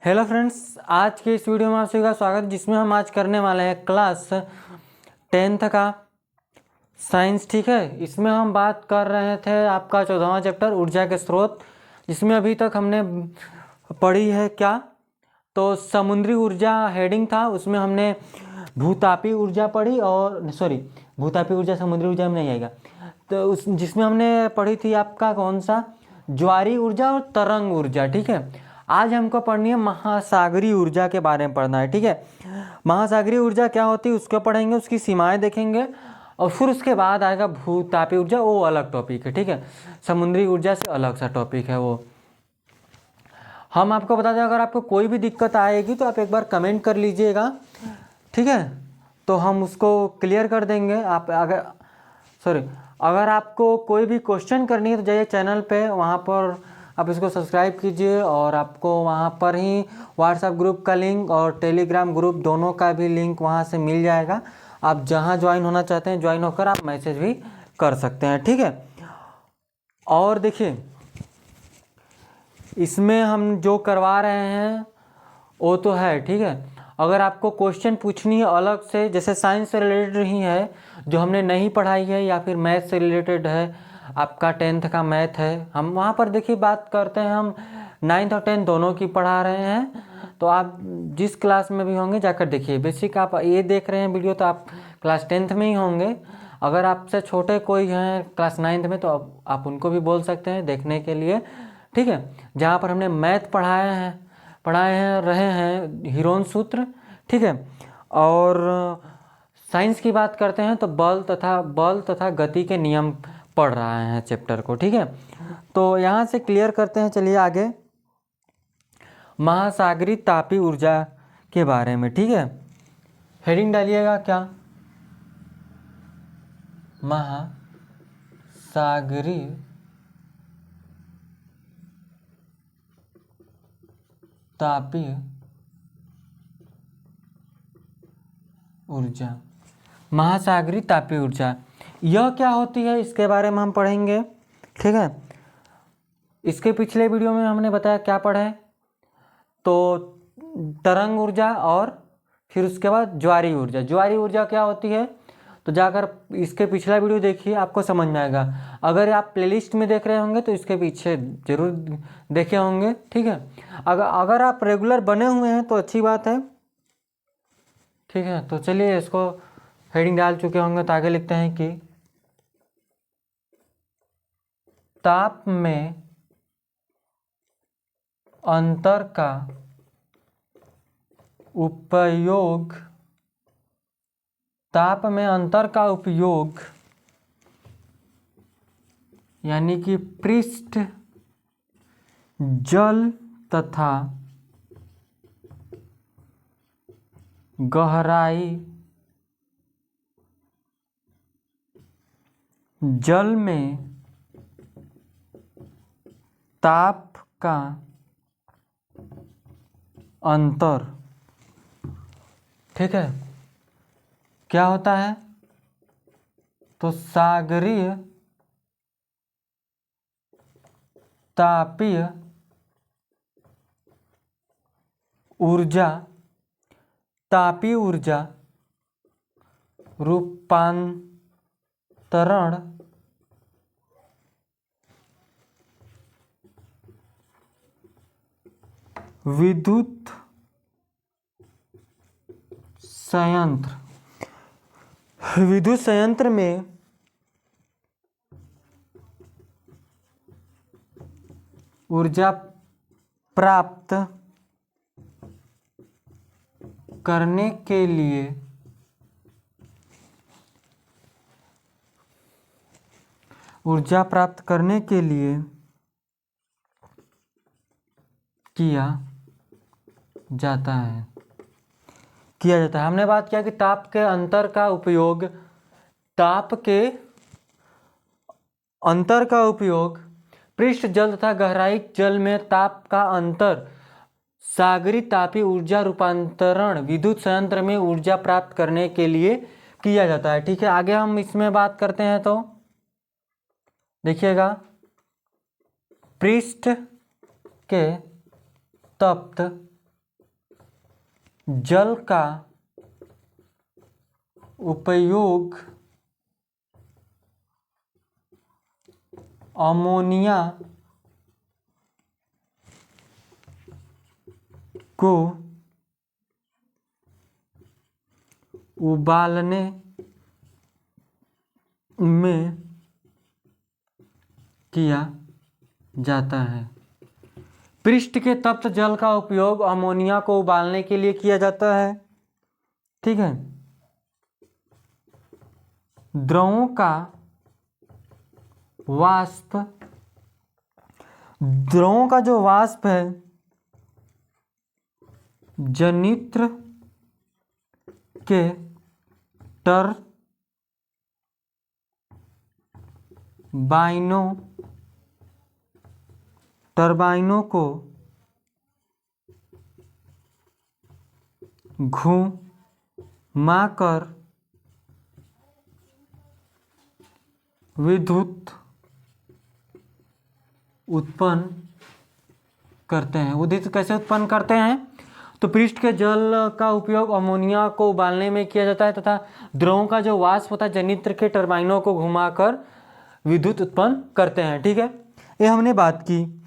Hello friends, आज के इस वीडियो में आप सभी का स्वागत जिसमें हम आज करने वाले हैं क्लास 10th का साइंस। ठीक है, इसमें हम बात कर रहे थे आपका 14वां चैप्टर ऊर्जा के स्रोत, जिसमें अभी तक हमने पढ़ी है क्या, तो समुद्री ऊर्जा हेडिंग था, उसमें हमने भूतापी ऊर्जा पढ़ी और भूतापी ऊर्जा समुद्री ऊर्जा में नहीं आएगा, तो उस जिसमें हमने पढ़ी थी आपका कौन सा, ज्वारी ऊर्जा और तरंग ऊर्जा। ठीक है, आज हमको पढ़नी है महासागरीय ऊर्जा के बारे में पढ़ना है। ठीक है, महासागरीय ऊर्जा क्या होती है उसको पढ़ेंगे, उसकी सीमाएं देखेंगे और फिर उसके बाद आएगा भूतापी ऊर्जा, वो अलग टॉपिक है। ठीक है, समुद्री ऊर्जा से अलग सा टॉपिक है वो। हम आपको बता दें, अगर आपको कोई भी दिक्कत आएगी तो आप एक बार कमेंट कर लीजिएगा। ठीक है, तो हम उसको क्लियर कर देंगे। आप अगर आपको कोई भी क्वेश्चन करनी है तो जाइए चैनल पे, वहाँ पर आप इसको सब्सक्राइब कीजिए और आपको वहाँ पर ही व्हाट्सएप ग्रुप का लिंक और टेलीग्राम ग्रुप दोनों का भी लिंक वहाँ से मिल जाएगा। आप जहाँ ज्वाइन होना चाहते हैं ज्वाइन होकर आप मैसेज भी कर सकते हैं। ठीक है, और देखिए इसमें हम जो करवा रहे हैं वो तो है। ठीक है, अगर आपको क्वेश्चन पूछनी है अलग से, जैसे साइंस से रिलेटेड ही है जो हमने नहीं पढ़ाई है, या फिर मैथ से रिलेटेड है, आपका 10th का मैथ है, हम वहाँ पर देखिए बात करते हैं, हम 9th और 10th दोनों की पढ़ा रहे हैं। तो आप जिस क्लास में भी होंगे जाकर देखिए। बेसिक आप ये देख रहे हैं वीडियो तो आप क्लास 10th में ही होंगे। अगर आपसे छोटे कोई हैं क्लास 9th में तो आप उनको भी बोल सकते हैं देखने के लिए। ठीक है, जहाँ पर हमने मैथ पढ़ाए हैं रहे हैं हीरोन सूत्र। ठीक है, और साइंस की बात करते हैं तो बल तथा गति के नियम पढ़ रहे हैं चैप्टर को। ठीक है, तो यहाँ से क्लियर करते हैं, चलिए आगे महासागरीय तापीय ऊर्जा के बारे में। ठीक है, हेडिंग डालिएगा क्या, महासागरीय तापीय ऊर्जा। महासागरीय तापीय ऊर्जा यह क्या होती है इसके बारे में हम पढ़ेंगे। ठीक है, इसके पिछले वीडियो में हमने बताया क्या पढ़े, तो तरंग ऊर्जा और फिर उसके बाद ज्वारी ऊर्जा। ज्वारी ऊर्जा क्या होती है तो जाकर इसके पिछला वीडियो देखिए, आपको समझ में आएगा। अगर आप प्लेलिस्ट में देख रहे होंगे तो इसके पीछे जरूर देखे होंगे। ठीक है, अगर आप रेगुलर बने हुए हैं तो अच्छी बात है। ठीक है, तो चलिए इसको हेडिंग डाल चुके होंगे तो आगे लिखते हैं कि ताप में अंतर का उपयोग, ताप में अंतर का उपयोग यानी कि पृष्ठ जल तथा गहराई जल में ताप का अंतर। ठीक है, क्या होता है तो सागरीय तापीय ऊर्जा तापीय ऊर्जा रूपांतरण विद्युत संयंत्र में ऊर्जा प्राप्त करने के लिए किया जाता है। हमने बात किया कि ताप के अंतर का उपयोग पृष्ठ जल तथा गहराई जल में ताप का अंतर सागरीय तापीय ऊर्जा रूपांतरण विद्युत संयंत्र में ऊर्जा प्राप्त करने के लिए किया जाता है। ठीक है, आगे हम इसमें बात करते हैं तो देखिएगा, पृष्ठ के तप्त जल का उपयोग अमोनिया को उबालने में किया जाता है। पृष्ठ के तप्त जल का उपयोग अमोनिया को उबालने के लिए किया जाता है। ठीक है। द्रवों का वाष्प, द्रवों का जो वाष्प है जनित्र के टरबाइनों को घुमाकर विद्युत उत्पन्न करते हैं। विद्युत कैसे उत्पन्न करते हैं? तो पृष्ठ के जल का उपयोग अमोनिया को उबालने में किया जाता है तथा द्रवों का जो वाष्प होता है जनित्र के टरबाइनों को घुमाकर विद्युत उत्पन्न करते हैं। ठीक है, ये हमने बात की।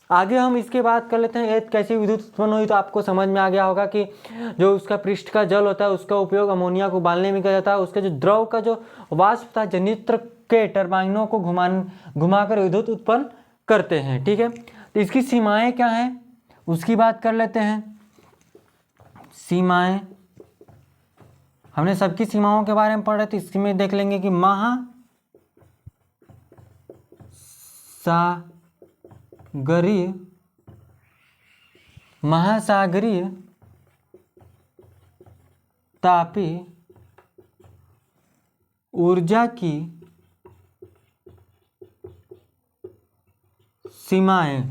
आगे हम इसके बात कर लेते हैं कैसी विद्युत उत्पन्न हुई। तो आपको समझ में आ गया होगा कि जो उसका पृष्ठ का जल होता है उसका उपयोग अमोनिया को उबालने में किया जाता है। उसके जो द्रव का जो वाष्प था जनित्र के टरबाइनों को घुमाकर विद्युत उत्पन्न करते हैं। ठीक है, तो इसकी सीमाएं क्या हैं उसकी बात कर लेते हैं। सीमाएं, हमने सबकी सीमाओं के बारे में पढ़ रहे थे। इसमें देख लेंगे कि महासागरीय तापीय ऊर्जा की सीमाएं,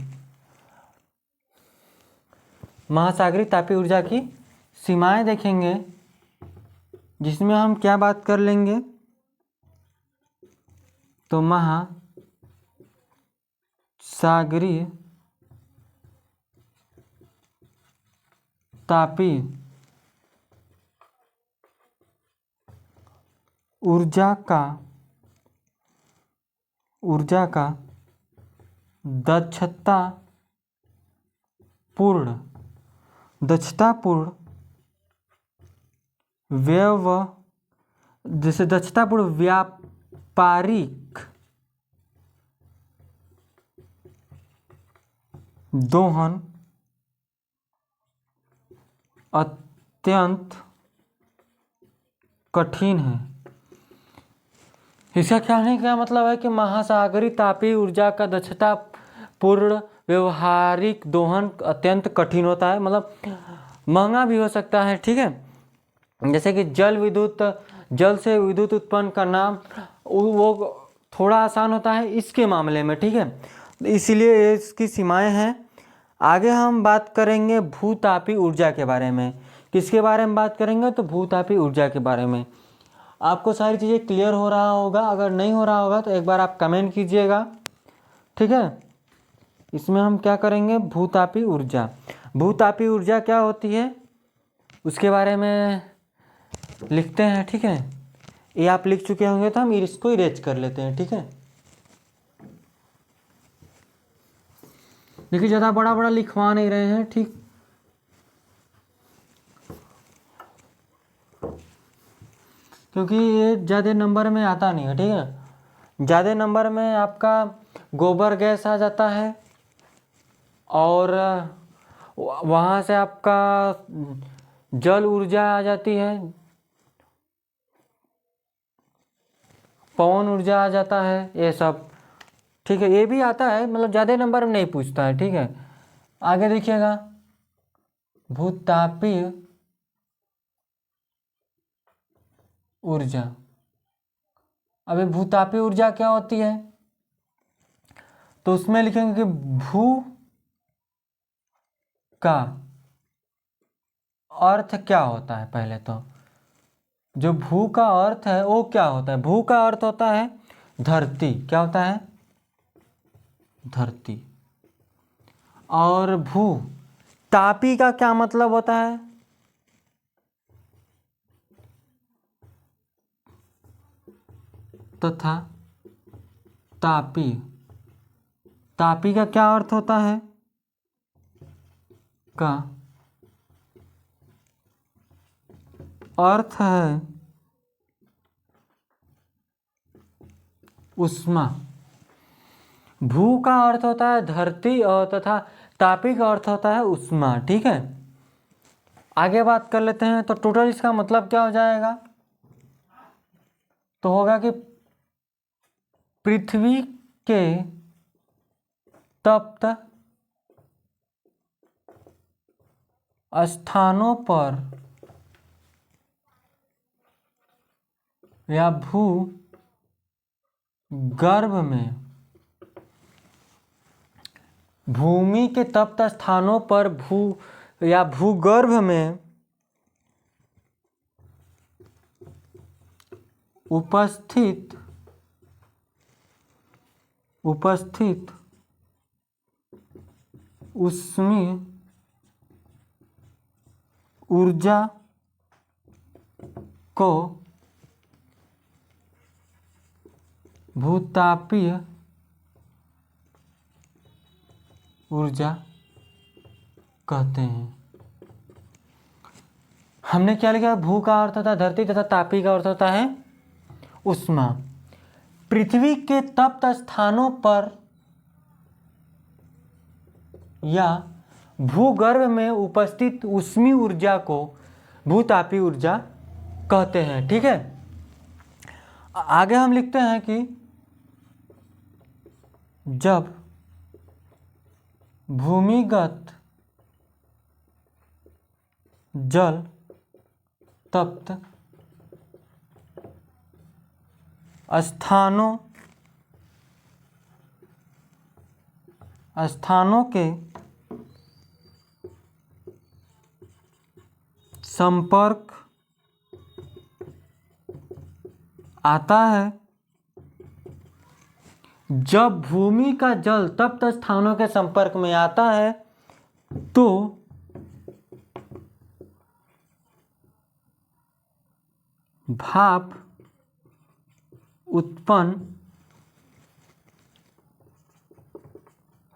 महासागरीय तापीय ऊर्जा की सीमाएं देखेंगे, जिसमें हम क्या बात कर लेंगे तो महासागरीय तापीय ऊर्जा का दक्षतापूर्ण व्यापारिक दोहन अत्यंत कठिन है। इसका क्या मतलब है कि महासागरीय तापीय ऊर्जा का दक्षतापूर्ण व्यवहारिक दोहन अत्यंत कठिन होता है, मतलब महंगा भी हो सकता है। ठीक है, जैसे कि जल से विद्युत उत्पन्न करना वो थोड़ा आसान होता है इसके मामले में। ठीक है, इसीलिए इसकी सीमाएं हैं। आगे हम बात करेंगे भूतापीय ऊर्जा के बारे में। किसके बारे में बात करेंगे? तो भूतापीय ऊर्जा के बारे में। आपको सारी चीज़ें क्लियर हो रहा होगा, अगर नहीं हो रहा होगा तो एक बार आप कमेंट कीजिएगा। ठीक है, इसमें हम क्या करेंगे, भूतापीय ऊर्जा। भूतापीय ऊर्जा क्या होती है उसके बारे में लिखते हैं। ठीक है, ये आप लिख चुके होंगे तो हम इसको इरेज कर लेते हैं। ठीक है, देखिए ज़्यादा बड़ा लिखवा नहीं रहे हैं। ठीक, क्योंकि ये ज़्यादा नंबर में आता नहीं है। ठीक है, ज़्यादा नंबर में आपका गोबर गैस आ जाता है और वहाँ से आपका जल ऊर्जा आ जाती है, पवन ऊर्जा आ जाता है, ये सब। ठीक है, ये भी आता है, मतलब ज़्यादा नंबर में नहीं पूछता है। ठीक है, आगे देखिएगा भूतापीय ऊर्जा। अभी भूतापीय ऊर्जा क्या होती है तो उसमें लिखेंगे कि भू का अर्थ क्या होता है। पहले तो जो भू का अर्थ है वो क्या होता है? भू का अर्थ होता है धरती। क्या होता है? धरती। और भू तापी का क्या मतलब होता है? तथा तापीय। तापीय का क्या अर्थ होता है? का अर्थ है उष्मा। भू का अर्थ होता है धरती और तथा तापी का अर्थ होता है उष्मा। ठीक है, आगे बात कर लेते हैं। तो टोटल इसका मतलब क्या हो जाएगा? तो होगा कि पृथ्वी के तप्त स्थानों पर या भू गर्भ में, भूमि के तप्त स्थानों पर या भूगर्भ में उपस्थित ऊष्मीय ऊर्जा को भूतापीय ऊर्जा कहते हैं। हमने क्या लिखा? भू का अर्थ होता है धरती तथा तापी का अर्थ होता है उष्मा। पृथ्वी के तप्त स्थानों पर या भूगर्भ में उपस्थित ऊष्मीय ऊर्जा को भूतापीय ऊर्जा कहते हैं। ठीक है, आगे हम लिखते हैं कि जब भूमिगत जल तप्त स्थानों के संपर्क आता है, जब भूमि का जल तप्त स्थानों के संपर्क में आता है तो भाप उत्पन्न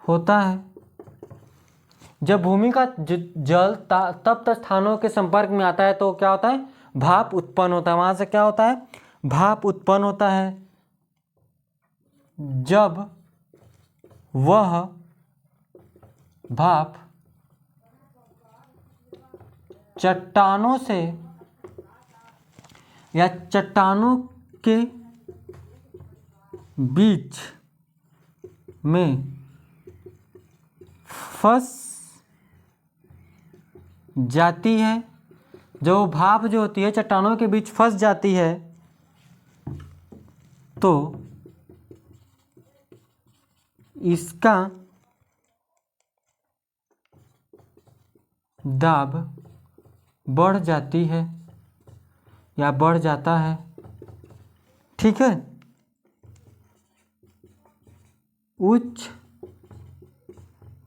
होता है। जब भूमि का जल तप्त स्थानों के संपर्क में आता है तो क्या होता है? भाप उत्पन्न होता है। वहां से क्या होता है? भाप उत्पन्न होता है। जब वह भाप चट्टानों से या चट्टानों के बीच में फंस जाती है, जो भाप जो होती है चट्टानों के बीच फंस जाती है तो इसका दाब बढ़ जाती है या बढ़ जाता है। ठीक है, उच्च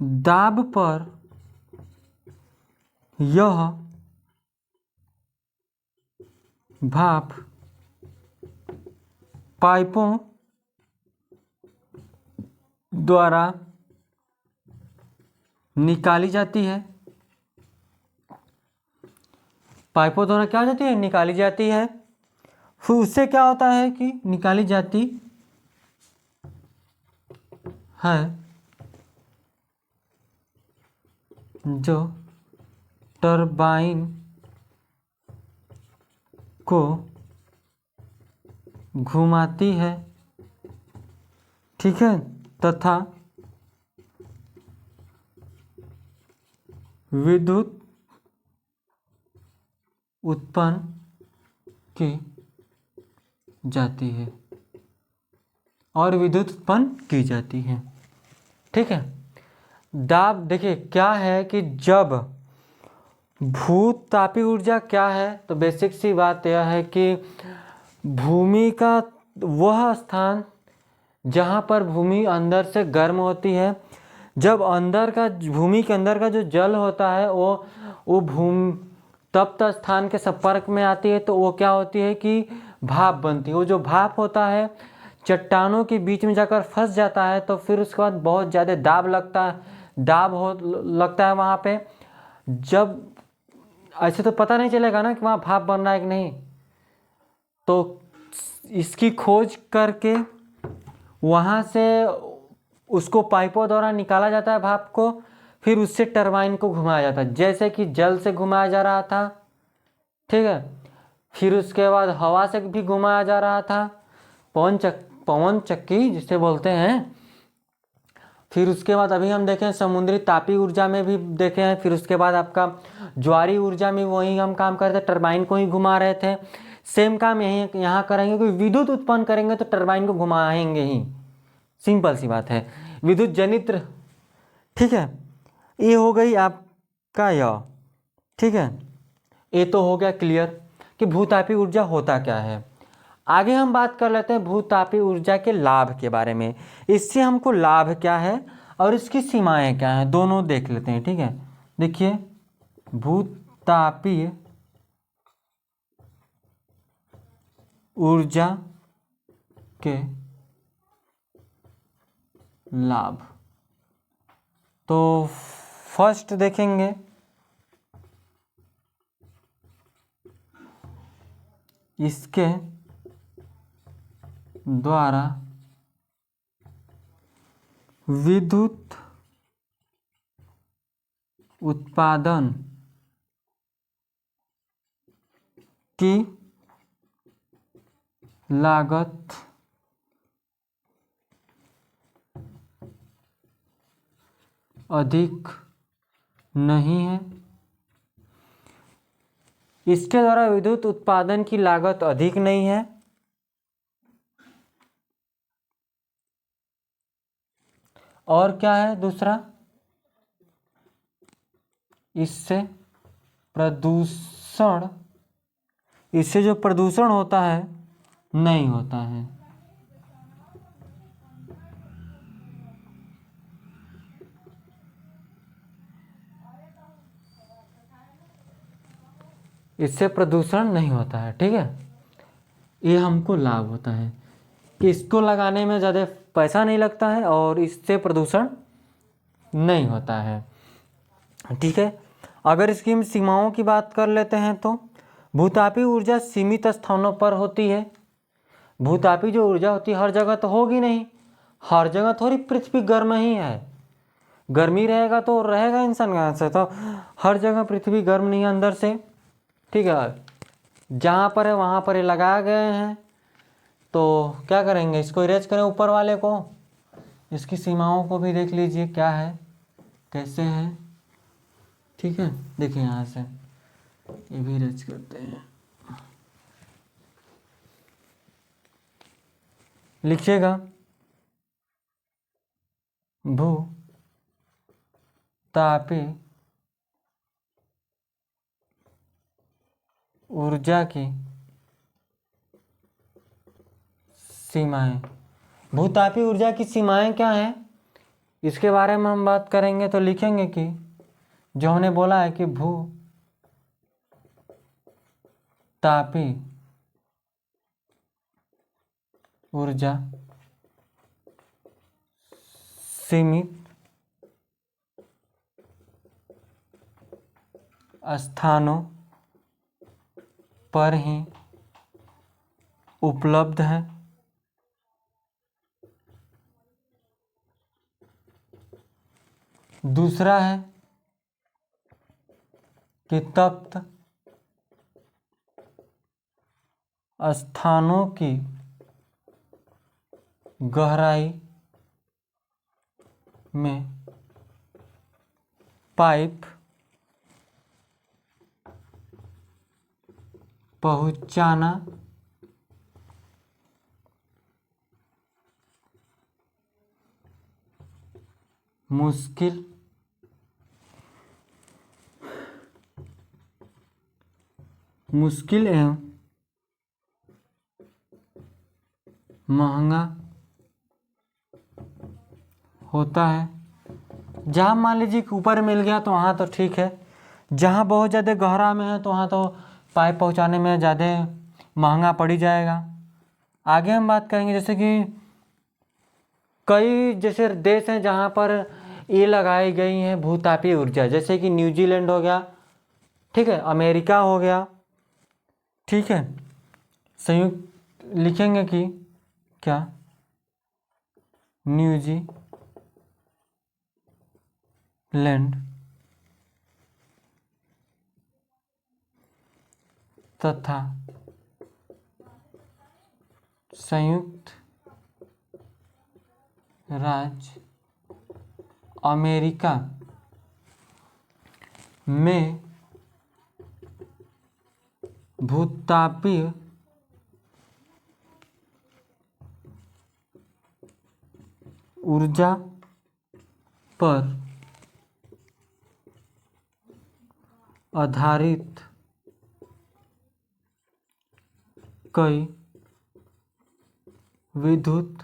दाब पर यह भाप पाइपों द्वारा निकाली जाती है। पाइपों द्वारा क्या हो जाती है? निकाली जाती है। फिर उससे क्या होता है कि निकाली जाती है जो टरबाइन को घुमाती है। ठीक है, तथा विद्युत उत्पन्न की जाती है और विद्युत उत्पन्न की जाती है। ठीक है, दाब देखिए क्या है कि जब भूतापीय ऊर्जा क्या है, तो बेसिक सी बात यह है कि भूमि का वह स्थान जहाँ पर भूमि अंदर से गर्म होती है, जब अंदर का भूमि के अंदर का जो जल होता है वो तप्त स्थान के संपर्क में आती है तो वो क्या होती है कि भाप बनती है। वो जो भाप होता है चट्टानों के बीच में जाकर फंस जाता है, तो फिर उसके बाद बहुत ज़्यादा दाब लगता है वहाँ पे। जब ऐसे तो पता नहीं चलेगा ना कि वहाँ भाप बन रहा है कि नहीं, तो इसकी खोज करके वहाँ से उसको पाइपों द्वारा निकाला जाता है भाप को, फिर उससे टरबाइन को घुमाया जाता है, जैसे कि जल से घुमाया जा रहा था, ठीक है। फिर उसके बाद हवा से भी घुमाया जा रहा था, पवन चक्की जिसे बोलते हैं। फिर उसके बाद अभी हम देखें समुद्री तापीय ऊर्जा में भी देखे हैं। फिर उसके बाद आपका ज्वारी ऊर्जा में वही हम काम करते, टरबाइन को ही घुमा रहे थे। सेम काम यही यहाँ करेंगे, कोई विद्युत उत्पन्न करेंगे तो टरबाइन को घुमाएंगे ही, सिंपल सी बात है, विद्युत जनित्र, ठीक है। ये हो गई आपका यह, ठीक है। ये तो हो गया क्लियर कि भूतापीय ऊर्जा होता क्या है। आगे हम बात कर लेते हैं भूतापीय ऊर्जा के लाभ के बारे में। इससे हमको लाभ क्या है और इसकी सीमाएं क्या हैं, दोनों देख लेते हैं, ठीक है। देखिए, भूतापीय ऊर्जा के लाभ, तो फर्स्ट देखेंगे इसके द्वारा विद्युत उत्पादन की लागत अधिक नहीं है। इसके द्वारा विद्युत उत्पादन की लागत अधिक नहीं है। और क्या है दूसरा, इससे जो प्रदूषण होता है नहीं होता है। इससे प्रदूषण नहीं होता है, ठीक है। ये हमको लाभ होता है कि इसको लगाने में ज़्यादा पैसा नहीं लगता है और इससे प्रदूषण नहीं होता है, ठीक है। अगर इसकी हम सीमाओं की बात कर लेते हैं तो भूतापीय ऊर्जा सीमित स्थानों पर होती है। भूतापीय जो ऊर्जा होती है हर जगह तो होगी नहीं, हर जगह थोड़ी पृथ्वी गर्म ही है। गर्मी रहेगा तो रहेगा इंसान कहाँ से, तो हर जगह पृथ्वी गर्म नहीं है अंदर से, ठीक है। जहाँ पर है वहाँ पर लगाए गए हैं, तो क्या करेंगे, इसको इरेज करें ऊपर वाले को। इसकी सीमाओं को भी देख लीजिए क्या है, कैसे है, ठीक है। देखिए यहाँ से ये भी इरेज करते हैं, लिखिएगा भूतापीय ऊर्जा की सीमाएं। भूतापीय ऊर्जा की सीमाएं क्या हैं, इसके बारे में हम बात करेंगे तो लिखेंगे कि जो हमने बोला है कि भूतापीय ऊर्जा सीमित स्थानों पर ही उपलब्ध है। दूसरा है कि तप्त स्थानों की गहराई में पाइप पहुंचाना मुश्किल एवं महंगा होता है। जहाँ मान लीजिए कि ऊपर मिल गया तो वहाँ तो ठीक है, जहाँ बहुत ज़्यादा गहरा में है तो वहाँ तो पाइप पहुँचाने में ज़्यादा महंगा पड़ ही जाएगा। आगे हम बात करेंगे जैसे कि कई जैसे देश हैं जहाँ पर ये लगाई गई हैं भूतापीय ऊर्जा, जैसे कि न्यूजीलैंड हो गया, ठीक है, अमेरिका हो गया, ठीक है, संयुक्त लिखेंगे कि क्या, न्यूजीलैंड तथा संयुक्त राज्य अमेरिका में भूतापीय ऊर्जा पर आधारित कई विद्युत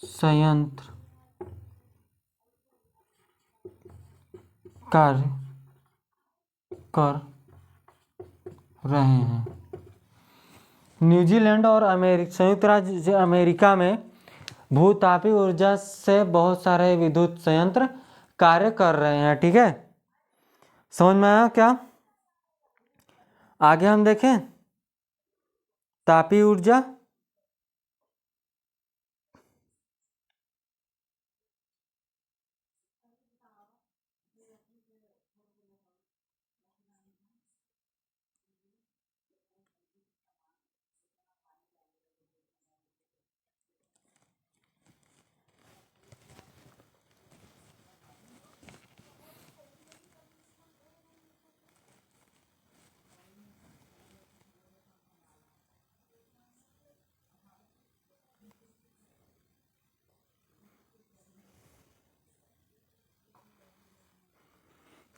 संयंत्र कार्य कर रहे हैं। न्यूजीलैंड और संयुक्त राज्य अमेरिका में भूतापीय ऊर्जा से बहुत सारे विद्युत संयंत्र कार्य कर रहे हैं, ठीक है, समझ में आया क्या। आगे हम देखें तापीय ऊर्जा।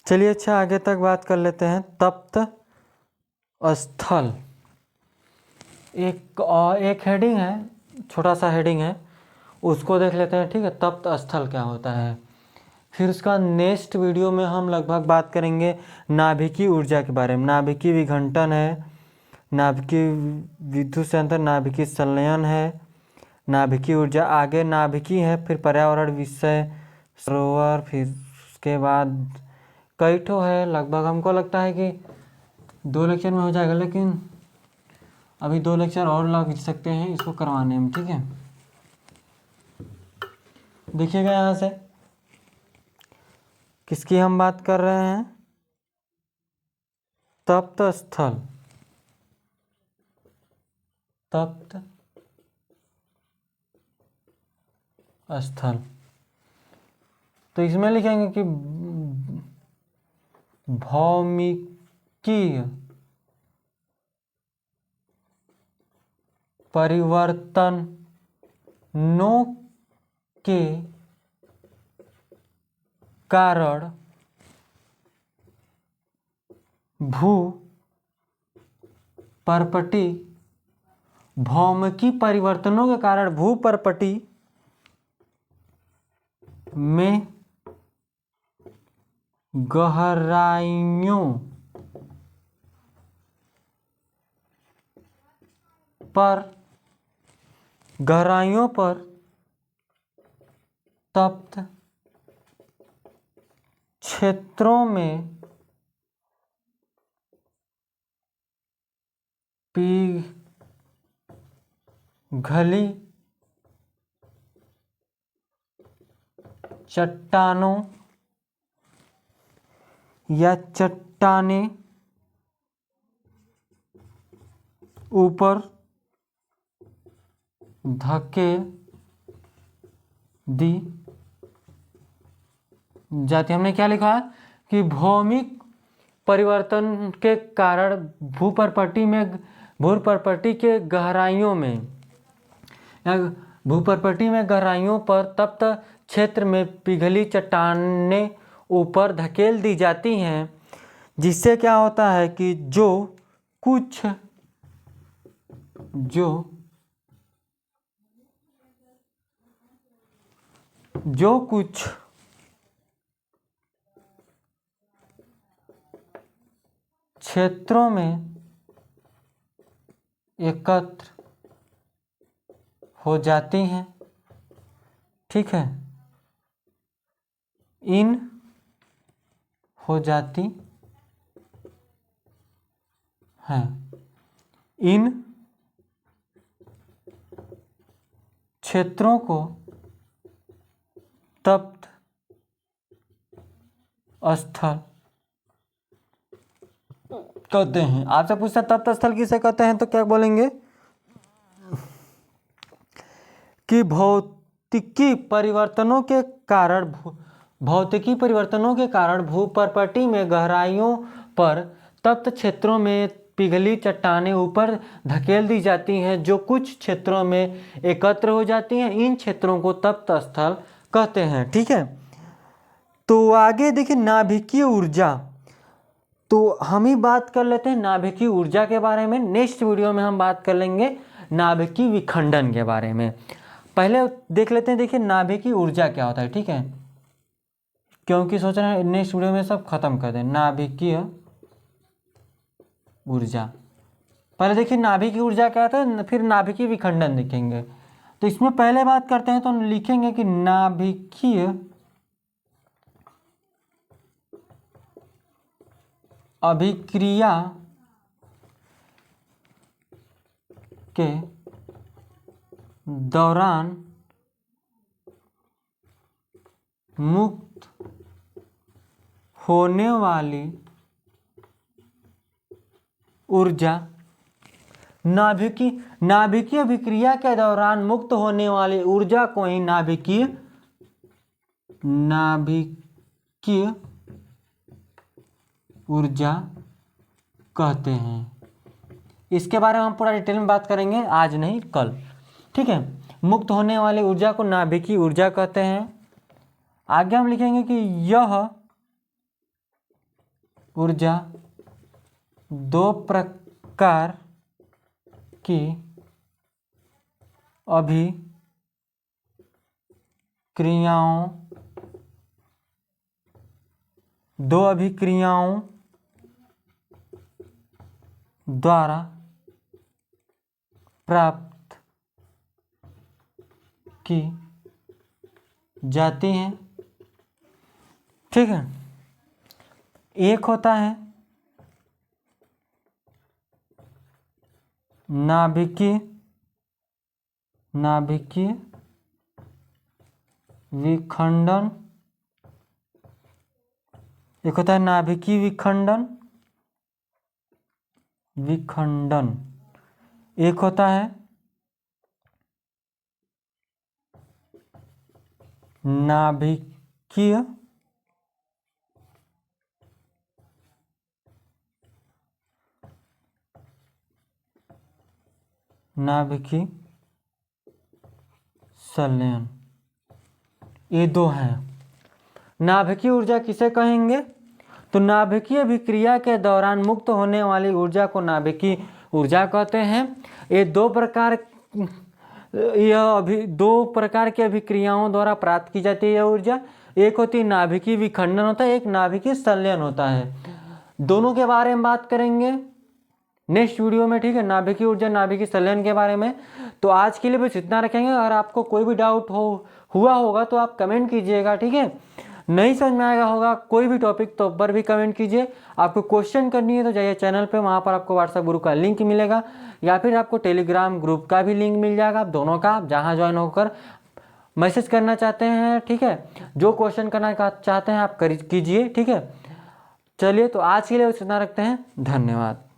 चलिए अच्छा आगे तक बात कर लेते हैं। तप्त स्थल एक हेडिंग है, छोटा सा हेडिंग है, उसको देख लेते हैं, ठीक है, तप्त स्थल क्या होता है। फिर उसका नेक्स्ट वीडियो में हम लगभग बात करेंगे नाभिकीय ऊर्जा के बारे में। नाभिकीय विघटन है, नाभिकीय विद्युत संयंत्र, नाभिकीय संलयन है, नाभिकीय ऊर्जा, आगे नाभिकीय है, फिर पर्यावरण विषय, सरोवर, फिर उसके बाद कई ठो है। लगभग हमको लगता है कि 2 लेक्चर में हो जाएगा, लेकिन अभी 2 लेक्चर और लग सकते हैं इसको करवाने में, ठीक है। देखिएगा यहाँ से किसकी हम बात कर रहे हैं, तप्त स्थल, तप्त स्थल। तो इसमें लिखेंगे कि भौमिकीय परिवर्तनों के कारण भू परपटी, भौमिकी परिवर्तनों के कारण भू परपटी में गहराइयों पर तप्त क्षेत्रों में पिघली चट्टानों या चट्टानें ऊपर धकेल दी जाती। हमने क्या लिखा कि भौमिक परिवर्तन के कारण भूपरपट्टी के गहराइयों में या भूपरपट्टी में गहराइयों पर तप्त क्षेत्र में पिघली चट्टानें ऊपर धकेल दी जाती हैं, जिससे क्या होता है कि जो कुछ क्षेत्रों में एकत्र हो जाती हैं, ठीक है, इन हो जाती हैं, इन क्षेत्रों को तप्त स्थल कहते हैं। आपसे पूछता तप्त स्थल किसे कहते हैं, तो क्या बोलेंगे कि भौतिकी परिवर्तनों के कारण भूपर्पटी में गहराइयों पर तप्त क्षेत्रों में पिघली चट्टानें ऊपर धकेल दी जाती हैं, जो कुछ क्षेत्रों में एकत्र हो जाती हैं। इन क्षेत्रों को तप्त स्थल कहते हैं, ठीक है। तो आगे देखिए नाभिकीय ऊर्जा, तो हम ही बात कर लेते हैं नाभिकीय ऊर्जा के बारे में। नेक्स्ट वीडियो में हम बात कर लेंगे नाभिकीय विखंडन के बारे में। पहले देख लेते हैं, देखिए नाभिकीय ऊर्जा क्या होता है, ठीक है, क्योंकि सोच रहे हैं नेक्स्ट वीडियो में सब खत्म कर दें। नाभिकीय ऊर्जा, पहले देखिए नाभिकीय ऊर्जा क्या होता है, फिर नाभिकीय विखंडन देखेंगे। तो इसमें पहले बात करते हैं, तो लिखेंगे कि नाभिकीय अभिक्रिया के दौरान मुक्त होने वाली ऊर्जा, नाभिकीय अभिक्रिया के दौरान मुक्त होने वाली ऊर्जा को ही नाभिकीय ऊर्जा कहते हैं। इसके बारे में हम पूरा डिटेल में बात करेंगे, आज नहीं कल, ठीक है। मुक्त होने वाली ऊर्जा को नाभिकीय ऊर्जा कहते हैं। आगे हम लिखेंगे कि यह ऊर्जा दो प्रकार की अभिक्रियाओं द्वारा प्राप्त की जाती हैं, ठीक है। एक होता है नाभिकीय विखंडन, एक होता है नाभिकीय विखंडन, एक होता है नाभिकीय संलयन। ये दो हैं। नाभिकीय ऊर्जा किसे कहेंगे, तो नाभिकीय अभिक्रिया के दौरान मुक्त होने वाली ऊर्जा को नाभिकीय ऊर्जा कहते हैं। ये दो प्रकार की अभिक्रियाओं द्वारा प्राप्त की जाती है यह ऊर्जा। एक होती है नाभिकीय विखंडन होता है, एक नाभिकीय संलयन होता है। दोनों के बारे में बात करेंगे नेक्स्ट वीडियो में, ठीक है, नाभिकीय ऊर्जा नाभिकीय संलयन के बारे में। तो आज के लिए बस इतना रखेंगे। अगर आपको कोई भी डाउट हुआ होगा तो आप कमेंट कीजिएगा, ठीक है। नहीं समझ में आएगा होगा कोई भी टॉपिक तो पर भी कमेंट कीजिए। आपको क्वेश्चन करनी है तो जाइए चैनल पे, वहाँ पर आपको व्हाट्सएप ग्रुप का लिंक मिलेगा, या फिर आपको टेलीग्राम ग्रुप का भी लिंक मिल जाएगा। आप दोनों का आप जहाँ ज्वाइन होकर मैसेज करना चाहते हैं, ठीक है, जो क्वेश्चन करना चाहते हैं आप कीजिए, ठीक है। चलिए तो आज के लिए इतना रखते हैं, धन्यवाद।